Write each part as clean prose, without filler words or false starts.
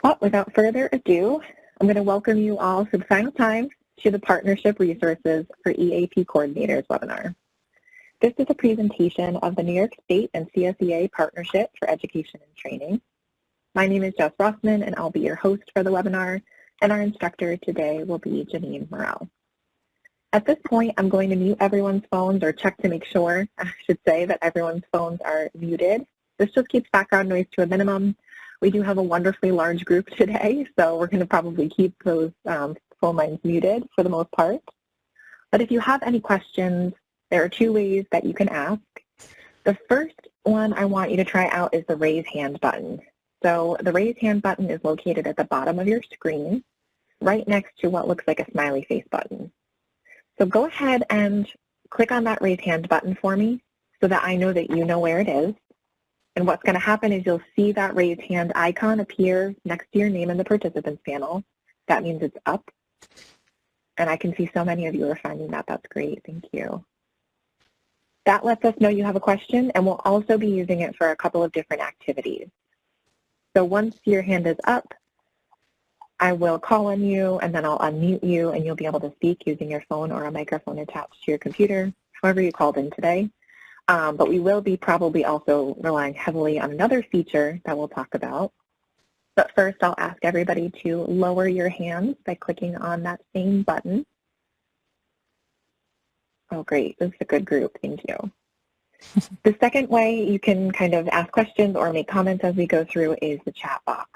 Well, without further ado, I'm going to welcome you all for the final time to the Partnership Resources for EAP Coordinators webinar. This is a presentation of the New York State and CSEA Partnership for Education and Training. My name is Jess Rossman, and I'll be your host for the webinar, and our instructor today will be Janine Morrell. At this point, I'm going to mute everyone's phones, or check to make sure, I should say, that everyone's phones are muted. This just keeps background noise to a minimum. We do have a wonderfully large group today, so we're going to probably keep those phone lines muted for the most part. But if you have any questions, there are two ways that you can ask. The first one I want you to try out is the raise hand button. So the raise hand button is located at the bottom of your screen, right next to what looks like a smiley face button. So go ahead and click on that raise hand button for me so that I know that you know where it is. And what's going to happen is you'll see that raise hand icon appear next to your name in the participants panel. That means it's up. And I can see so many of you are finding that. That's great. Thank you. That lets us know you have a question, and we'll also be using it for a couple of different activities. So once your hand is up, I will call on you, and then I'll unmute you, and you'll be able to speak using your phone or a microphone attached to your computer, however you called in today. But we will be probably also relying heavily on another feature that we'll talk about. But first, I'll ask everybody to lower your hands by clicking on that same button. Oh, great. This is a good group. Thank you. The second way you can kind of ask questions or make comments as we go through is the chat box.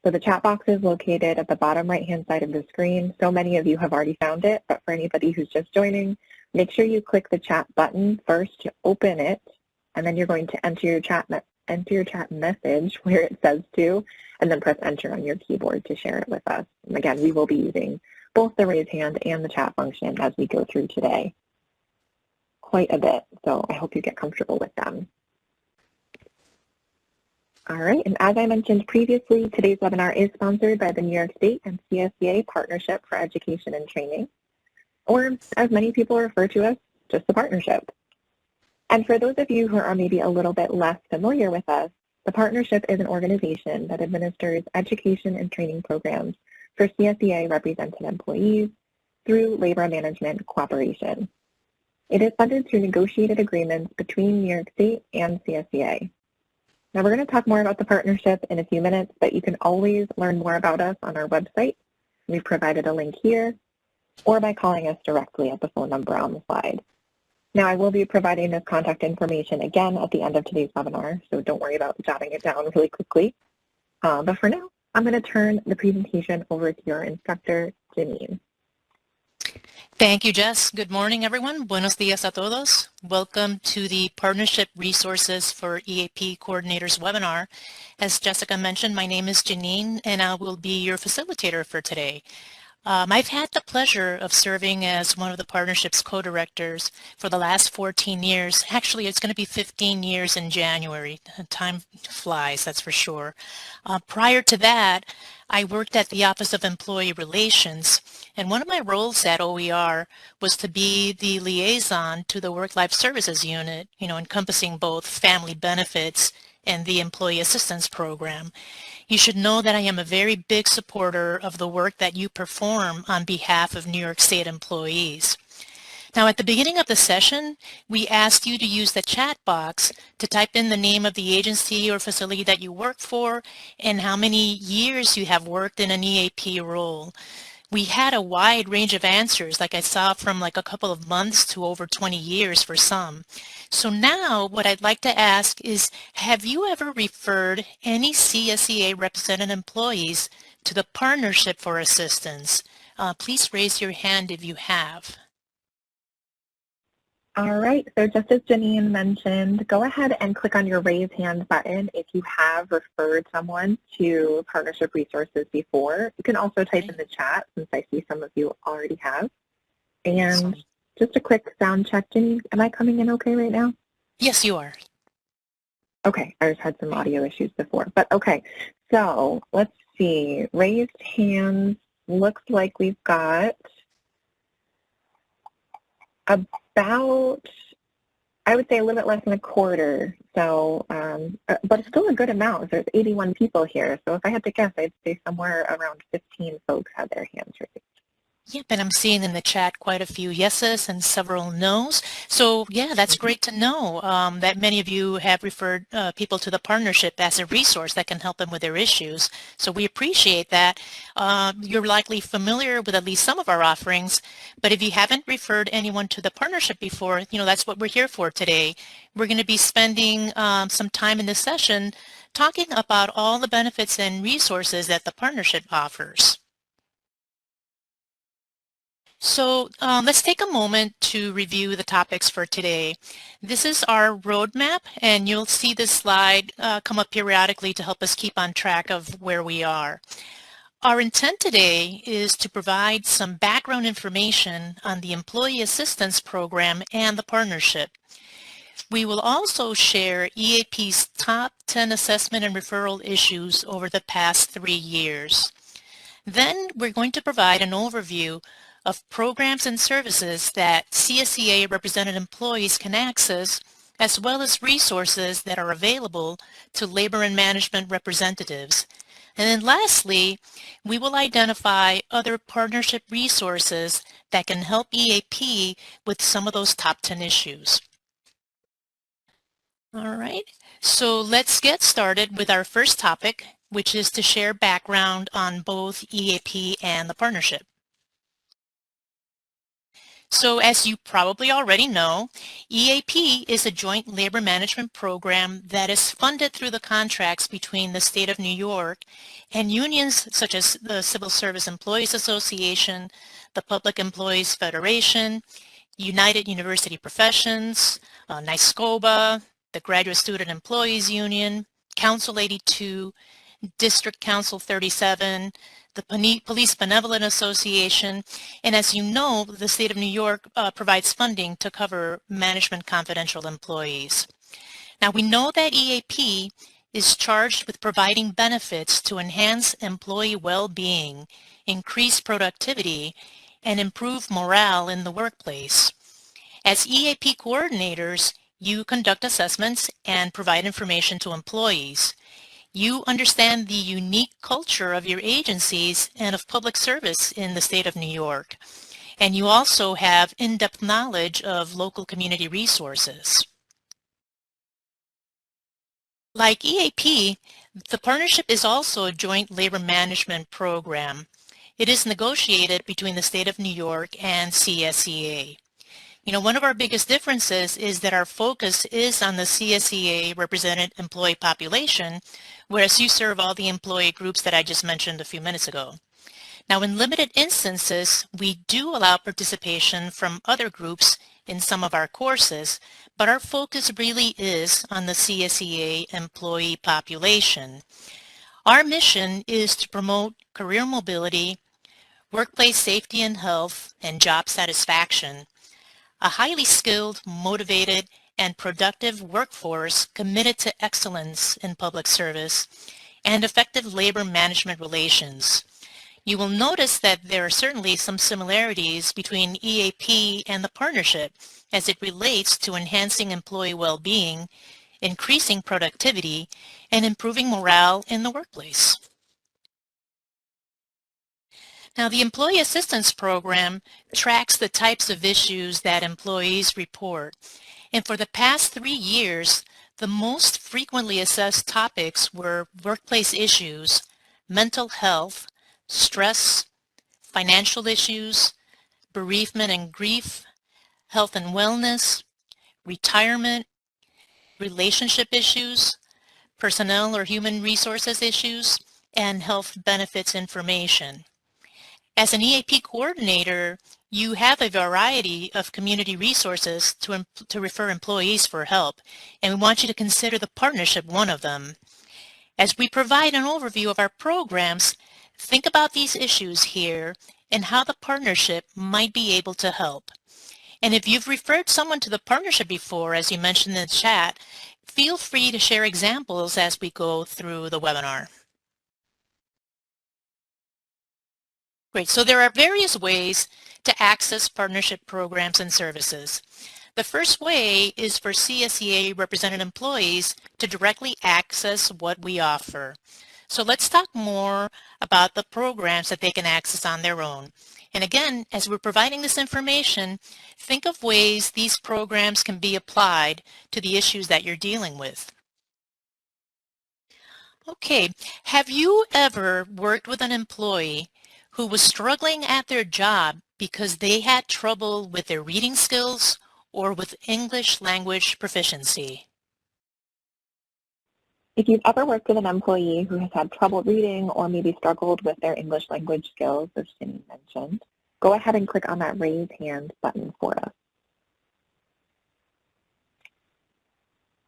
So the chat box is located at the bottom right-hand side of the screen. So many of you have already found it, but for anybody who's just joining, make sure you click the chat button first to open it, and then you're going to enter your chat message where it says to, and then press enter on your keyboard to share it with us. And again, we will be using both the raise hand and the chat function as we go through today. Quite a bit, so I hope you get comfortable with them. All right, and as I mentioned previously, today's webinar is sponsored by the New York State and CSEA Partnership for Education and Training, or as many people refer to us, just the partnership. And for those of you who are maybe a little bit less familiar with us, the partnership is an organization that administers education and training programs for CSEA-represented employees through labor management cooperation. It is funded through negotiated agreements between New York State and CSEA. Now we're going to talk more about the partnership in a few minutes, but you can always learn more about us on our website. We've provided a link here, or by calling us directly at the phone number on the slide. Now I will be providing this contact information again at the end of today's webinar, so don't worry about jotting it down really quickly. But for now, I'm going to turn the presentation over to your instructor, Janine. Thank you, Jess. Good morning, everyone. Buenos dias a todos. Welcome to the Partnership Resources for EAP Coordinators webinar. As Jessica mentioned, my name is Janine, and I will be your facilitator for today. I've had the pleasure of serving as one of the partnership's co-directors for the last 14 years. Actually, it's going to be 15 years in January. Time flies, that's for sure. Prior to that, I worked at the Office of Employee Relations, and one of my roles at OER was to be the liaison to the Work-Life Services Unit, encompassing both family benefits and the Employee Assistance Program. You should know that I am a very big supporter of the work that you perform on behalf of New York State employees. Now, at the beginning of the session, we asked you to use the chat box to type in the name of the agency or facility that you work for and how many years you have worked in an EAP role. We had a wide range of answers, like I saw from like a couple of months to over 20 years for some. So now what I'd like to ask is, have you ever referred any CSEA-represented employees to the Partnership for Assistance? Please raise your hand if you have. All right, so just as Janine mentioned, go ahead and click on your raise hand button if you have referred someone to Partnership Resources before. You can also type in the chat since I see some of you already have. And just a quick sound check, Janine, am I coming in okay right now? Yes, you are. Okay, I just had some audio issues before, but okay. So let's see, raised hands, looks like we've got about I would say a little bit less than a quarter. So, but it's still a good amount. There's 81 people here. So if I had to guess, I'd say somewhere around 15 folks had their hands raised. Yep, and I'm seeing in the chat quite a few yeses and several nos. So yeah, that's great to know that many of you have referred people to the partnership as a resource that can help them with their issues. So we appreciate that. You're likely familiar with at least some of our offerings, but if you haven't referred anyone to the partnership before, that's what we're here for today. We're going to be spending some time in this session talking about all the benefits and resources that the partnership offers. So let's take a moment to review the topics for today. This is our roadmap, and you'll see this slide come up periodically to help us keep on track of where we are. Our intent today is to provide some background information on the Employee Assistance Program and the partnership. We will also share EAP's top 10 assessment and referral issues over the past 3 years. Then we're going to provide an overview of programs and services that CSEA-represented employees can access, as well as resources that are available to labor and management representatives. And then lastly, we will identify other partnership resources that can help EAP with some of those top 10 issues. All right, so let's get started with our first topic, which is to share background on both EAP and the partnership. So as you probably already know, EAP is a joint labor management program that is funded through the contracts between the state of New York and unions such as the Civil Service Employees Association, the Public Employees Federation, United University Professions, NYSCOBA, the Graduate Student Employees Union, Council 82, District Council 37, the Police Benevolent Association, and as you know, the state of New York provides funding to cover management confidential employees. Now we know that EAP is charged with providing benefits to enhance employee well-being, increase productivity, and improve morale in the workplace. As EAP coordinators, you conduct assessments and provide information to employees. You understand the unique culture of your agencies and of public service in the state of New York. And you also have in-depth knowledge of local community resources. Like EAP, the partnership is also a joint labor management program. It is negotiated between the state of New York and CSEA. One of our biggest differences is that our focus is on the CSEA-represented employee population, whereas you serve all the employee groups that I just mentioned a few minutes ago. Now, in limited instances, we do allow participation from other groups in some of our courses, but our focus really is on the CSEA employee population. Our mission is to promote career mobility, workplace safety and health, and job satisfaction. A highly skilled, motivated, and productive workforce committed to excellence in public service and effective labor management relations. You will notice that there are certainly some similarities between EAP and the partnership as it relates to enhancing employee well-being, increasing productivity, and improving morale in the workplace. Now, the Employee Assistance Program tracks the types of issues that employees report. And for the past 3 years, the most frequently assessed topics were workplace issues, mental health, stress, financial issues, bereavement and grief, health and wellness, retirement, relationship issues, personnel or human resources issues, and health benefits information. As an EAP coordinator, you have a variety of community resources to refer employees for help, and we want you to consider the partnership one of them. As we provide an overview of our programs, think about these issues here and how the partnership might be able to help. And if you've referred someone to the partnership before, as you mentioned in the chat, feel free to share examples as we go through the webinar. Great, so there are various ways to access partnership programs and services. The first way is for CSEA-represented employees to directly access what we offer. So let's talk more about the programs that they can access on their own. And again, as we're providing this information, think of ways these programs can be applied to the issues that you're dealing with. Okay, have you ever worked with an employee who was struggling at their job because they had trouble with their reading skills or with English language proficiency? If you've ever worked with an employee who has had trouble reading or maybe struggled with their English language skills, as Jenny mentioned, go ahead and click on that raise hand button for us.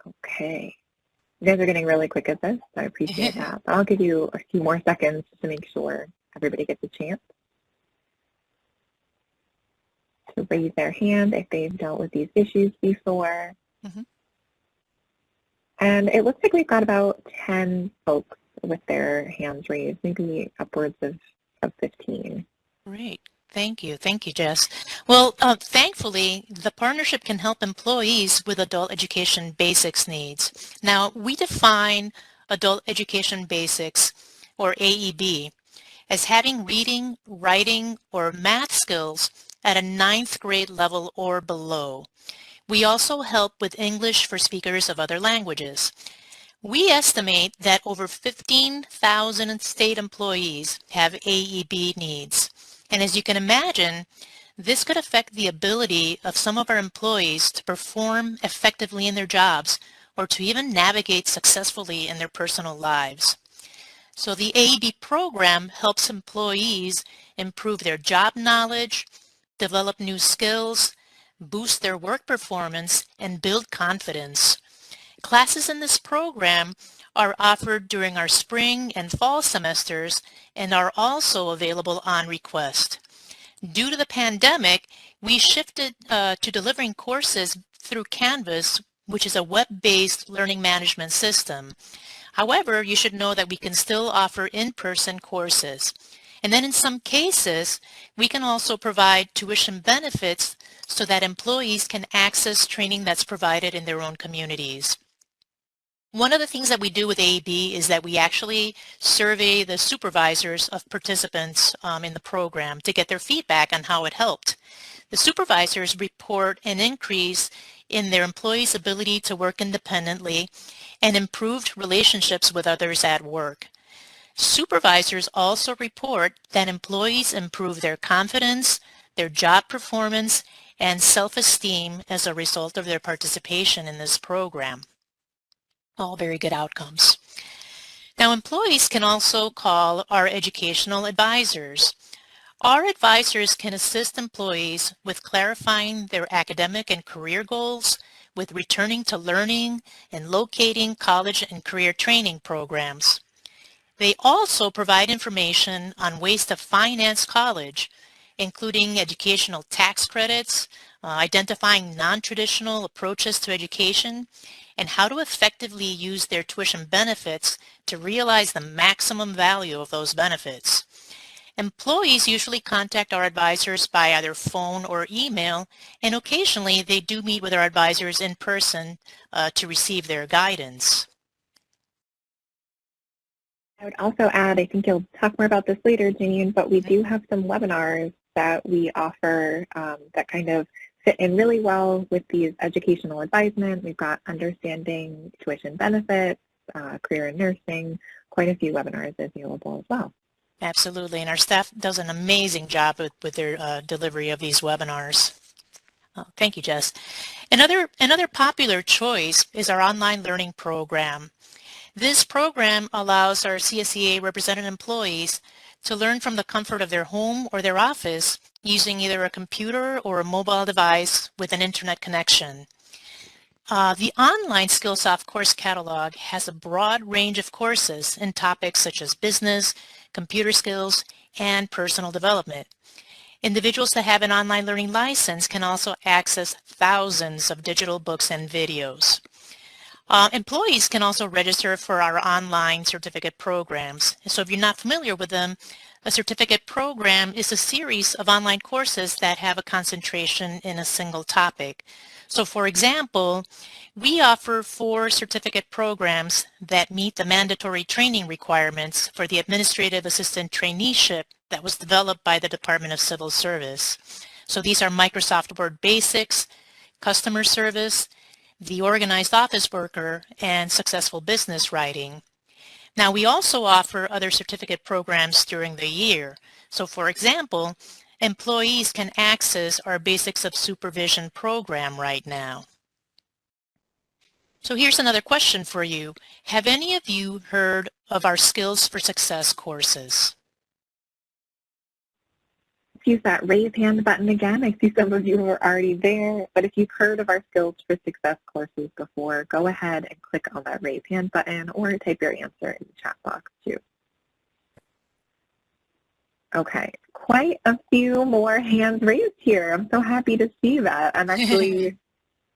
Okay. You guys are getting really quick at this, so I appreciate that. But I'll give you a few more seconds to make sure everybody gets a chance to raise their hand if they've dealt with these issues before. Mm-hmm. And it looks like we've got about 10 folks with their hands raised, maybe upwards of 15. Great. Thank you. Thank you, Jess. Well, thankfully, the partnership can help employees with adult education basics needs. Now, we define adult education basics, or AEB, as having reading, writing, or math skills at a 9th grade level or below. We also help with English for speakers of other languages. We estimate that over 15,000 state employees have AEB needs. And as you can imagine, this could affect the ability of some of our employees to perform effectively in their jobs or to even navigate successfully in their personal lives. So the AEB program helps employees improve their job knowledge, develop new skills, boost their work performance, and build confidence. Classes in this program are offered during our spring and fall semesters and are also available on request. Due to the pandemic, we shifted to delivering courses through Canvas, which is a web-based learning management system. However, you should know that we can still offer in-person courses. And then in some cases, we can also provide tuition benefits so that employees can access training that's provided in their own communities. One of the things that we do with AEB is that we actually survey the supervisors of participants in the program to get their feedback on how it helped. The supervisors report an increase in their employees' ability to work independently and improved relationships with others at work. Supervisors also report that employees improve their confidence, their job performance, and self-esteem as a result of their participation in this program. All very good outcomes. Now, employees can also call our educational advisors. Our advisors can assist employees with clarifying their academic and career goals, with returning to learning, and locating college and career training programs. They also provide information on ways to finance college, including educational tax credits, identifying non-traditional approaches to education, and how to effectively use their tuition benefits to realize the maximum value of those benefits. Employees usually contact our advisors by either phone or email, and occasionally they do meet with our advisors in person to receive their guidance. I would also add, I think you'll talk more about this later, Janine, but we do have some webinars that we offer that kind of fit in really well with these educational advisement. We've got understanding tuition benefits, career in nursing, quite a few webinars available as well. Absolutely, and our staff does an amazing job with their delivery of these webinars. Thank you, Jess. Another popular choice is our online learning program. This program allows our CSEA-represented employees to learn from the comfort of their home or their office using either a computer or a mobile device with an internet connection. The online Skillsoft course catalog has a broad range of courses in topics such as business, computer skills, and personal development. Individuals that have an online learning license can also access thousands of digital books and videos. Employees can also register for our online certificate programs. So if you're not familiar with them, a certificate program is a series of online courses that have a concentration in a single topic. So for example, we offer 4 certificate programs that meet the mandatory training requirements for the Administrative Assistant Traineeship that was developed by the Department of Civil Service. So these are Microsoft Word Basics, Customer Service, the Organized Office Worker, and Successful Business Writing. Now, we also offer other certificate programs during the year. So for example, employees can access our Basics of Supervision program right now. So here's another question for you. Have any of you heard of our Skills for Success courses? Use that raise hand button again. I see some of you are already there, but if you've heard of our Skills for Success courses before, go ahead and click on that raise hand button or type your answer in the chat box too. Okay, quite a few more hands raised here. I'm so happy to see that. I'm actually,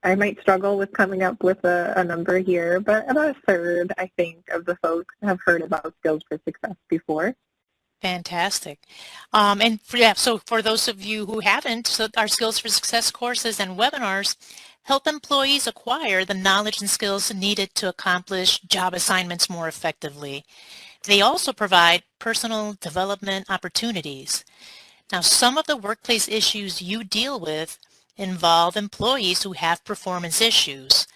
I might struggle with coming up with a number here, but about a third, I think, of the folks have heard about Skills for Success before. Fantastic. So for those of you who haven't, so our Skills for Success courses and webinars help employees acquire the knowledge and skills needed to accomplish job assignments more effectively. They also provide personal development opportunities. Now, some of the workplace issues you deal with involve employees who have performance issues.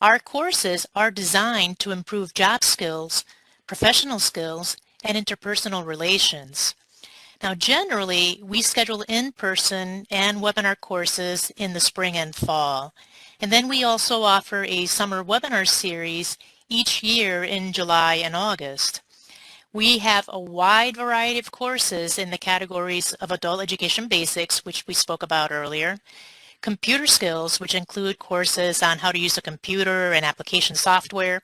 Our courses are designed to improve job skills, professional skills, and interpersonal relations. Now, generally, we schedule in-person and webinar courses in the spring and fall. And then we also offer a summer webinar series each year in July and August. We have a wide variety of courses in the categories of adult education basics, which we spoke about earlier, computer skills, which include courses on how to use a computer and application software,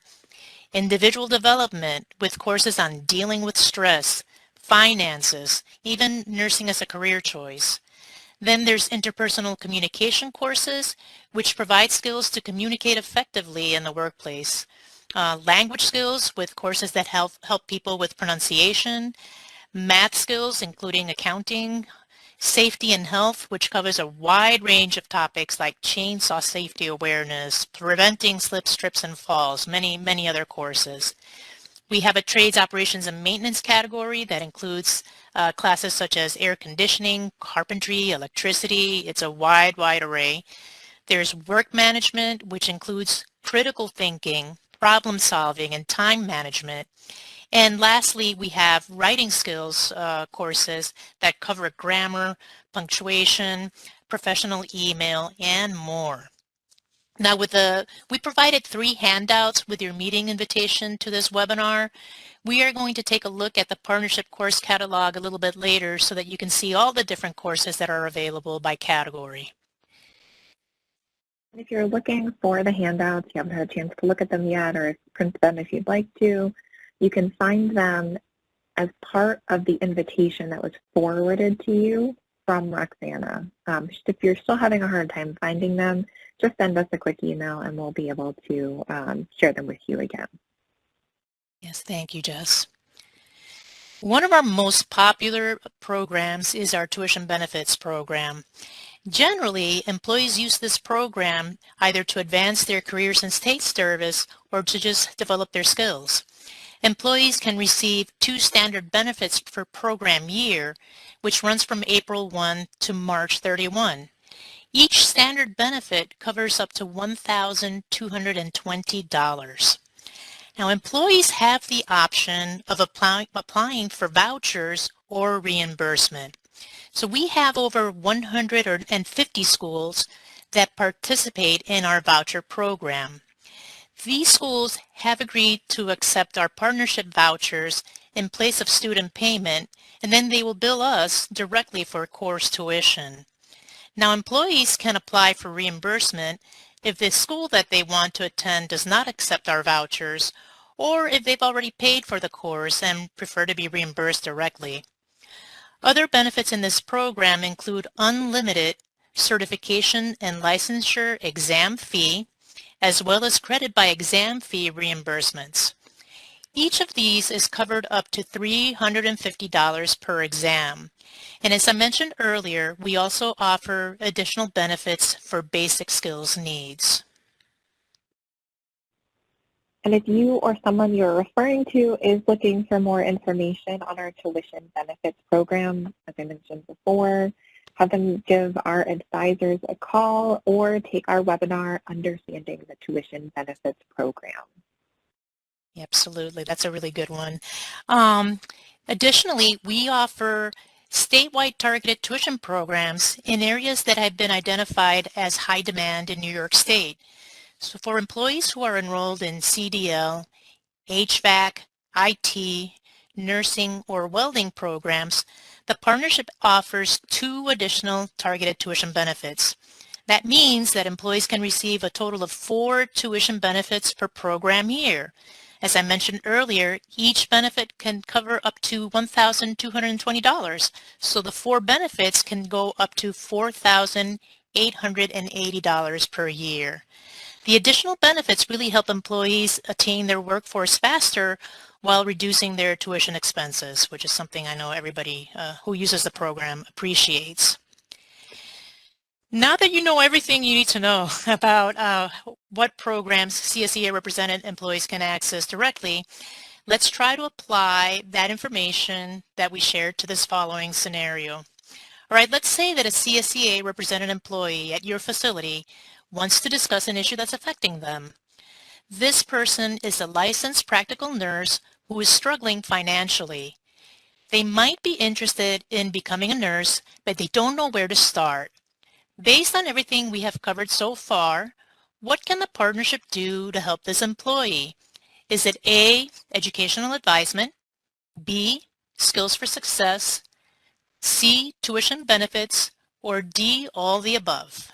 individual development with courses on dealing with stress, finances, even nursing as a career choice. Then there's interpersonal communication courses, which provide skills to communicate effectively in the workplace. Language skills with courses that help people with pronunciation, math skills including accounting, safety and health, which covers a wide range of topics like chainsaw safety awareness, preventing slips, trips, and falls, many other courses. We have a trades, operations, and maintenance category that includes classes such as air conditioning, carpentry, electricity. It's a wide array. There's work management, which includes critical thinking, problem solving, and time management. And lastly, we have writing skills courses that cover grammar, punctuation, professional email, and more. Now we provided 3 handouts with your meeting invitation to this webinar. We are going to take a look at the partnership course catalog a little bit later so that you can see all the different courses that are available by category. If you're looking for the handouts, you haven't had a chance to look at them yet or print them if you'd like to, you can find them as part of the invitation that was forwarded to you from Roxana. If you're still having a hard time finding them, just send us a quick email and we'll be able to share them with you again. Yes, thank you, Jess. One of our most popular programs is our tuition benefits program. Generally, employees use this program either to advance their careers in state service or to just develop their skills. Employees can receive 2 standard benefits per program year, which runs from April 1 to March 31. Each standard benefit covers up to $1,220. Now, employees have the option of applying for vouchers or reimbursement. So we have over 150 schools that participate in our voucher program. These schools have agreed to accept our partnership vouchers in place of student payment, and then they will bill us directly for course tuition. Now, employees can apply for reimbursement if the school that they want to attend does not accept our vouchers, or if they've already paid for the course and prefer to be reimbursed directly. Other benefits in this program include unlimited certification and licensure exam fee, as well as credit by exam fee reimbursements. Each of these is covered up to $350 per exam. And as I mentioned earlier, we also offer additional benefits for basic skills needs. And if you or someone you're referring to is looking for more information on our tuition benefits program, as I mentioned before, have them give our advisors a call or take our webinar, Understanding the Tuition Benefits Program. Absolutely, that's a really good one. Additionally, we offer statewide targeted tuition programs in areas that have been identified as high demand in New York State. So for employees who are enrolled in CDL, HVAC, IT, nursing, or welding programs, the partnership offers 2 additional targeted tuition benefits. That means that employees can receive a total of 4 tuition benefits per program year. As I mentioned earlier, each benefit can cover up to $1,220, so the 4 benefits can go up to $4,880 per year. The additional benefits really help employees attain their workforce faster while reducing their tuition expenses, which is something I know everybody who uses the program appreciates. Now that you know everything you need to know about what programs CSEA-represented employees can access directly, let's try to apply that information that we shared to this following scenario. All right, let's say that a CSEA-represented employee at your facility wants to discuss an issue that's affecting them. This person is a licensed practical nurse who is struggling financially. They might be interested in becoming a nurse, but they don't know where to start. Based on everything we have covered so far, what can the partnership do to help this employee? Is it A, educational advisement, B, skills for success, C, tuition benefits, or D, all the above?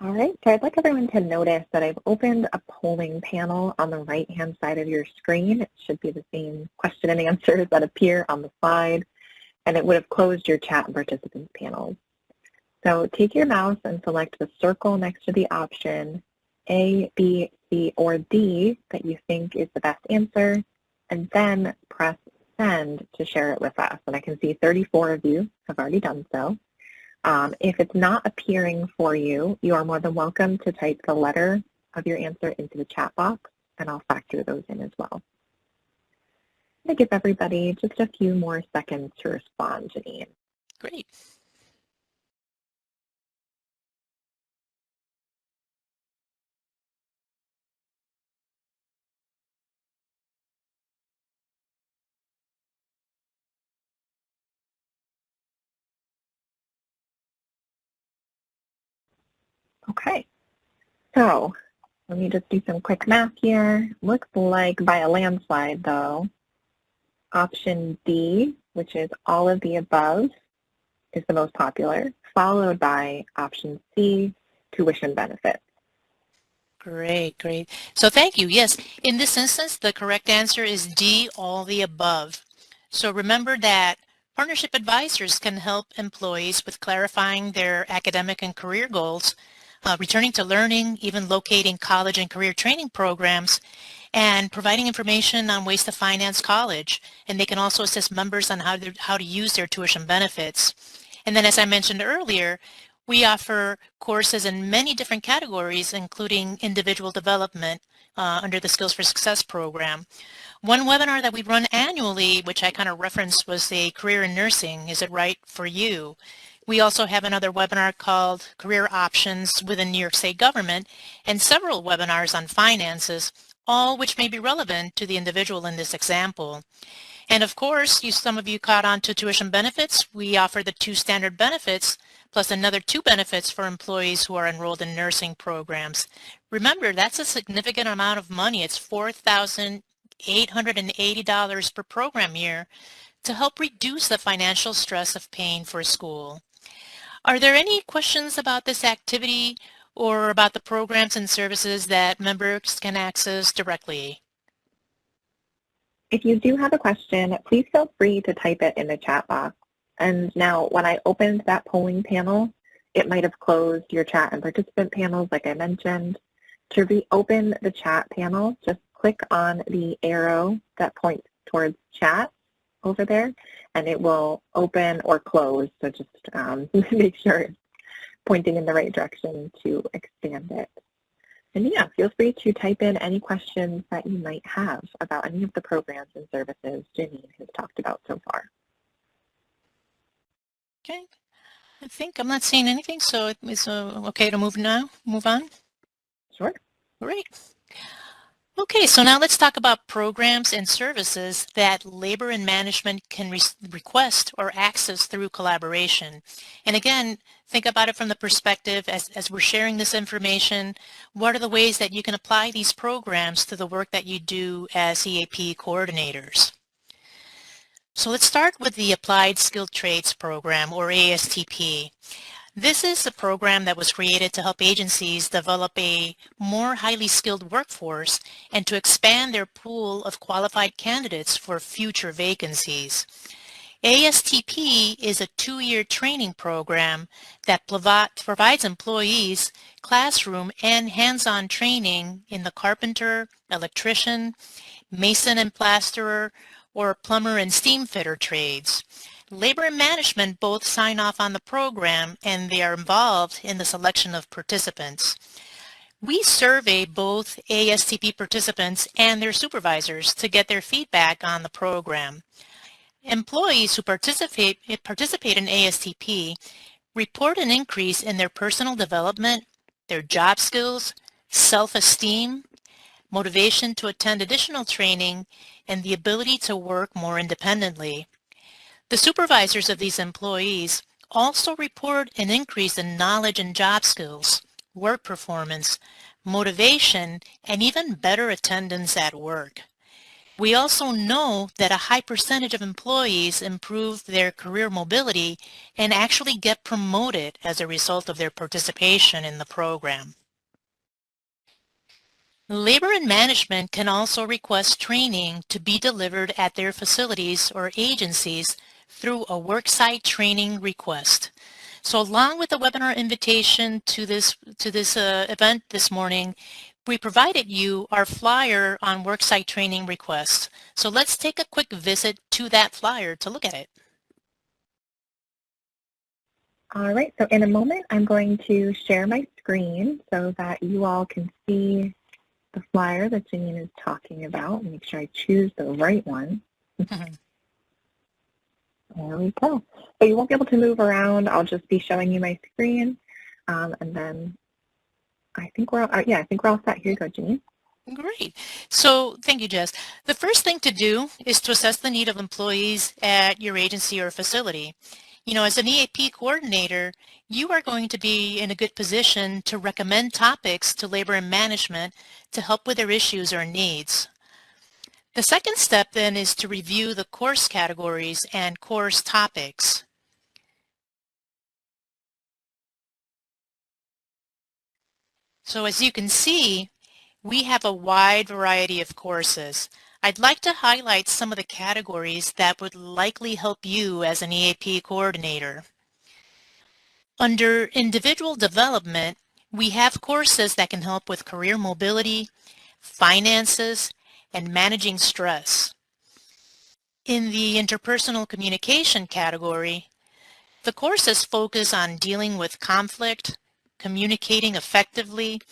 All right, so I'd like everyone to notice that I've opened a polling panel on the right-hand side of your screen. It should be the same question and answers that appear on the slide, and it would have closed your chat and participants panels. So take your mouse and select the circle next to the option A, B, C, or D that you think is the best answer, and then press send to share it with us. And I can see 34 of you have already done so. If it's not appearing for you, you are more than welcome to type the letter of your answer into the chat box, and I'll factor those in as well. I'm going to give everybody just a few more seconds to respond, Janine. Great. Okay, so let me just do some quick math here. Looks like by a landslide, though, option D, which is all of the above, is the most popular, followed by option C, tuition benefits. Great, great. So thank you. Yes, in this instance, the correct answer is D, all the above. So remember that partnership advisors can help employees with clarifying their academic and career goals, returning to learning, even locating college and career training programs, and providing information on ways to finance college. And they can also assist members on how to use their tuition benefits. And then, as I mentioned earlier, we offer courses in many different categories, including individual development under the Skills for Success program. One webinar that we run annually, which I kind of referenced, was a career in nursing. Is it right for you? We also have another webinar called Career Options within New York State Government, and several webinars on finances, all which may be relevant to the individual in this example. And of course, some of you caught on to tuition benefits. We offer the 2 standard benefits, plus another 2 benefits for employees who are enrolled in nursing programs. Remember, that's a significant amount of money. It's $4,880 per program year to help reduce the financial stress of paying for school. Are there any questions about this activity or about the programs and services that members can access directly? If you do have a question, please feel free to type it in the chat box. And now when I opened that polling panel, it might have closed your chat and participant panels like I mentioned. To reopen the chat panel, just click on the arrow that points towards chat over there, and it will open or close. So just make sure it's pointing in the right direction to expand it. And yeah, feel free to type in any questions that you might have about any of the programs and services Janine has talked about so far. Okay, I think I'm not seeing anything, so it's okay to move on? Sure. Great. Okay, so now let's talk about programs and services that labor and management can request or access through collaboration. And again, think about it from the perspective as we're sharing this information, what are the ways that you can apply these programs to the work that you do as EAP coordinators? So let's start with the Applied Skilled Trades Program, or ASTP. This is a program that was created to help agencies develop a more highly skilled workforce and to expand their pool of qualified candidates for future vacancies. ASTP is a 2-year training program that provides employees classroom and hands-on training in the carpenter, electrician, mason and plasterer, or plumber and steam fitter trades. Labor and management both sign off on the program, and they are involved in the selection of participants. We survey both ASTP participants and their supervisors to get their feedback on the program. Employees who participate in ASTP report an increase in their personal development, their job skills, self-esteem, motivation to attend additional training, and the ability to work more independently. The supervisors of these employees also report an increase in knowledge and job skills, work performance, motivation, and even better attendance at work. We also know that a high percentage of employees improve their career mobility and actually get promoted as a result of their participation in the program. Labor and management can also request training to be delivered at their facilities or agencies through a worksite training request. So along with the webinar invitation to this event this morning, we provided you our flyer on worksite training requests. So let's take a quick visit to that flyer to look at it. All right, so in a moment, I'm going to share my screen so that you all can see the flyer that Janine is talking about. Make sure I choose the right one. There we go. So you won't be able to move around. I'll just be showing you my screen, and then I think we're all set. Here you go, Janine. Great. So thank you, Jess. The first thing to do is to assess the need of employees at your agency or facility. You know, as an EAP coordinator, you are going to be in a good position to recommend topics to labor and management to help with their issues or needs. The second step then is to review the course categories and course topics. So as you can see, we have a wide variety of courses. I'd like to highlight some of the categories that would likely help you as an EAP coordinator. Under individual development, we have courses that can help with career mobility, finances, and managing stress. In the interpersonal communication category, the courses focus on dealing with conflict, communicating effectively,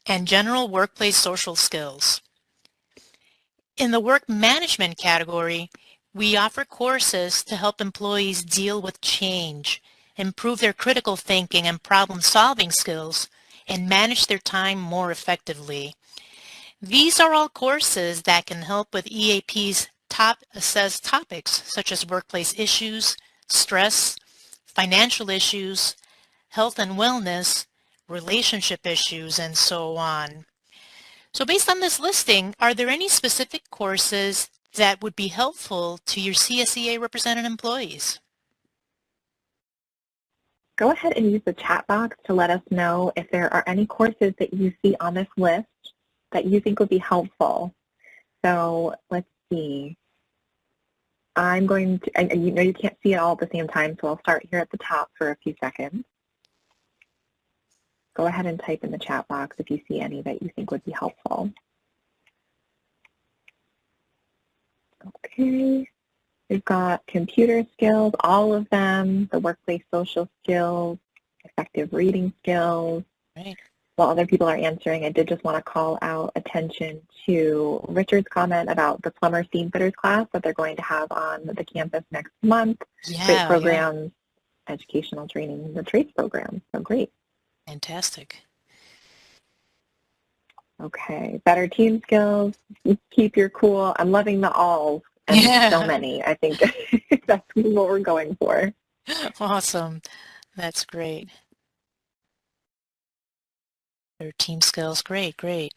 and general workplace social skills. In the work management category, we offer courses to help employees deal with change, improve their critical thinking and problem-solving skills, and manage their time more effectively. These are all courses that can help with EAP's top assessed topics such as workplace issues, stress, financial issues, health and wellness, relationship issues, and so on. So based on this listing, are there any specific courses that would be helpful to your CSEA represented employees? Go ahead and use the chat box to let us know if there are any courses that you see on this list that you think would be helpful. So let's see. I'm going to, and you know you can't see it all at the same time, so I'll start here at the top for a few seconds. Go ahead and type in the chat box if you see any that you think would be helpful. Okay. We've got computer skills, all of them, the workplace social skills, effective reading skills. Right. While other people are answering, I did just want to call out attention to Richard's comment about the plumber steam fitters class that they're going to have on the campus next month. Great programs, educational training, the trades program. So great. Fantastic. Okay, better team skills, keep your cool. I'm loving the alls, and so many. I think that's what we're going for. Awesome. That's great. Their team skills, great, great.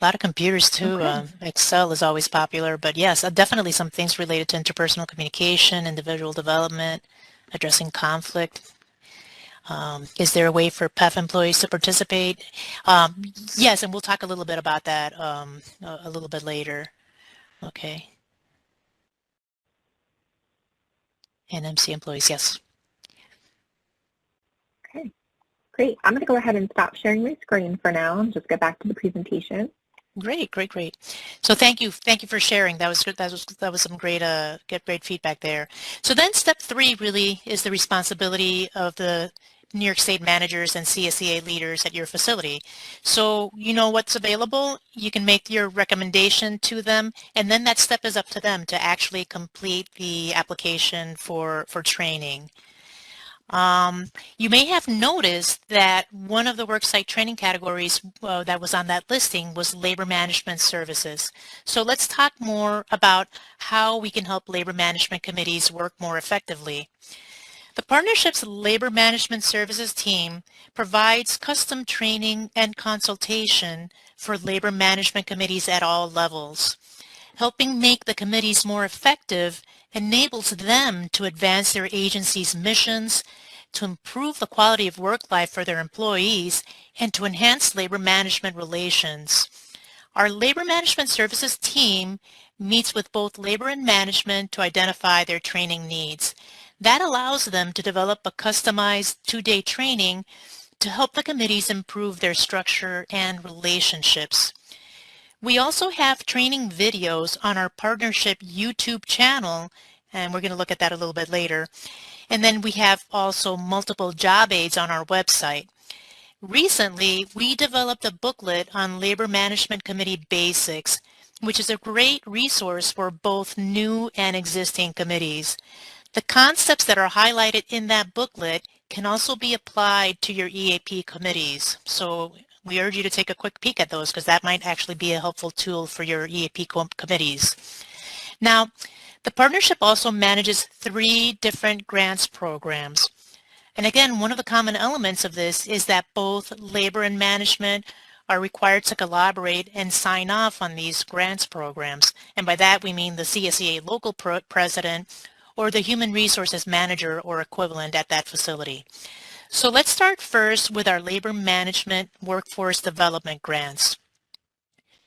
A lot of computers too. Okay. Excel is always popular, but yes, definitely some things related to interpersonal communication, individual development, addressing conflict. Is there a way for PEF employees to participate? Yes, and we'll talk a little bit about that a little bit later. Okay. And MC employees, yes. Okay, great. I'm going to go ahead and stop sharing my screen for now and just get back to the presentation. Great, great, great. So thank you for sharing. That was good. That was some great great feedback there. So then step 3 really is the responsibility of the New York State managers and CSEA leaders at your facility. So you know what's available, you can make your recommendation to them, and then that step is up to them to actually complete the application for training. You may have noticed that one of the worksite training categories that was on that listing was labor management services. So let's talk more about how we can help labor management committees work more effectively. The partnership's labor management services team provides custom training and consultation for labor management committees at all levels. Helping make the committees more effective enables them to advance their agency's missions, to improve the quality of work life for their employees, and to enhance labor management relations. Our labor management services team meets with both labor and management to identify their training needs. That allows them to develop a customized 2-day training to help the committees improve their structure and relationships. We also have training videos on our partnership YouTube channel, and we're going to look at that a little bit later. And then we have also multiple job aids on our website. Recently, we developed a booklet on Labor Management Committee Basics, which is a great resource for both new and existing committees. The concepts that are highlighted in that booklet can also be applied to your EAP committees. So we urge you to take a quick peek at those because that might actually be a helpful tool for your EAP committees. Now, the partnership also manages 3 different grants programs. And again, one of the common elements of this is that both labor and management are required to collaborate and sign off on these grants programs. And by that, we mean the CSEA local president or the human resources manager or equivalent at that facility. So let's start first with our labor management workforce development grants.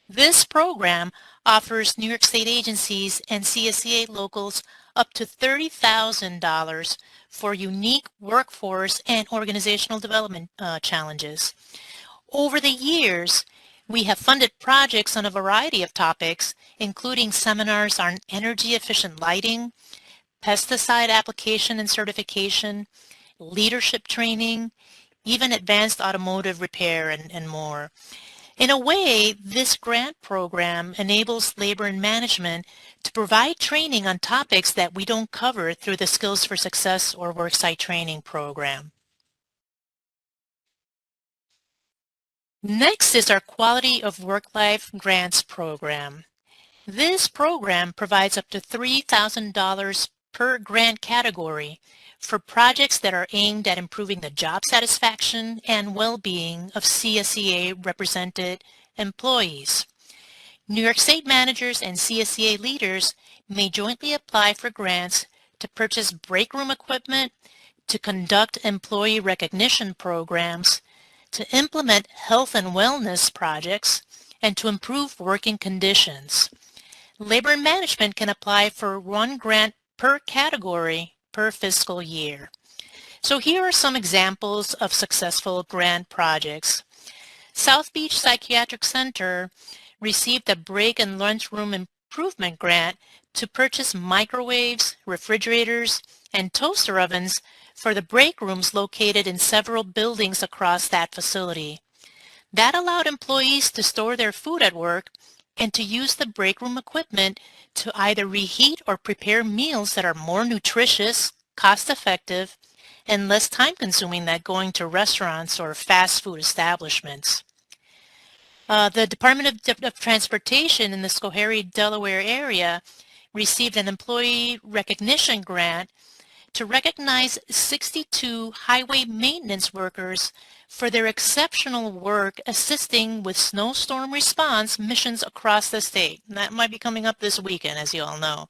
This program offers New York State agencies and CSEA locals up to $30,000 for unique workforce and organizational development challenges. Over the years, we have funded projects on a variety of topics, including seminars on energy efficient lighting, pesticide application and certification, leadership training, even advanced automotive repair and more. In a way, this grant program enables labor and management to provide training on topics that we don't cover through the Skills for Success or Worksite Training program. Next is our Quality of Work-Life Grants program. This program provides up to $3,000 per grant category for projects that are aimed at improving the job satisfaction and well-being of CSEA-represented employees. New York State managers and CSEA leaders may jointly apply for grants to purchase break room equipment, to conduct employee recognition programs, to implement health and wellness projects, and to improve working conditions. Labor and management can apply for 1 grant per category per fiscal year. So here are some examples of successful grant projects. South Beach Psychiatric Center received a break and lunchroom improvement grant to purchase microwaves, refrigerators, and toaster ovens for the break rooms located in several buildings across that facility. That allowed employees to store their food at work and to use the break room equipment to either reheat or prepare meals that are more nutritious, cost-effective, and less time-consuming than going to restaurants or fast food establishments. The Department of Transportation in the Schoharie, Delaware area received an employee recognition grant to recognize 62 highway maintenance workers for their exceptional work assisting with snowstorm response missions across the state. And that might be coming up this weekend, as you all know.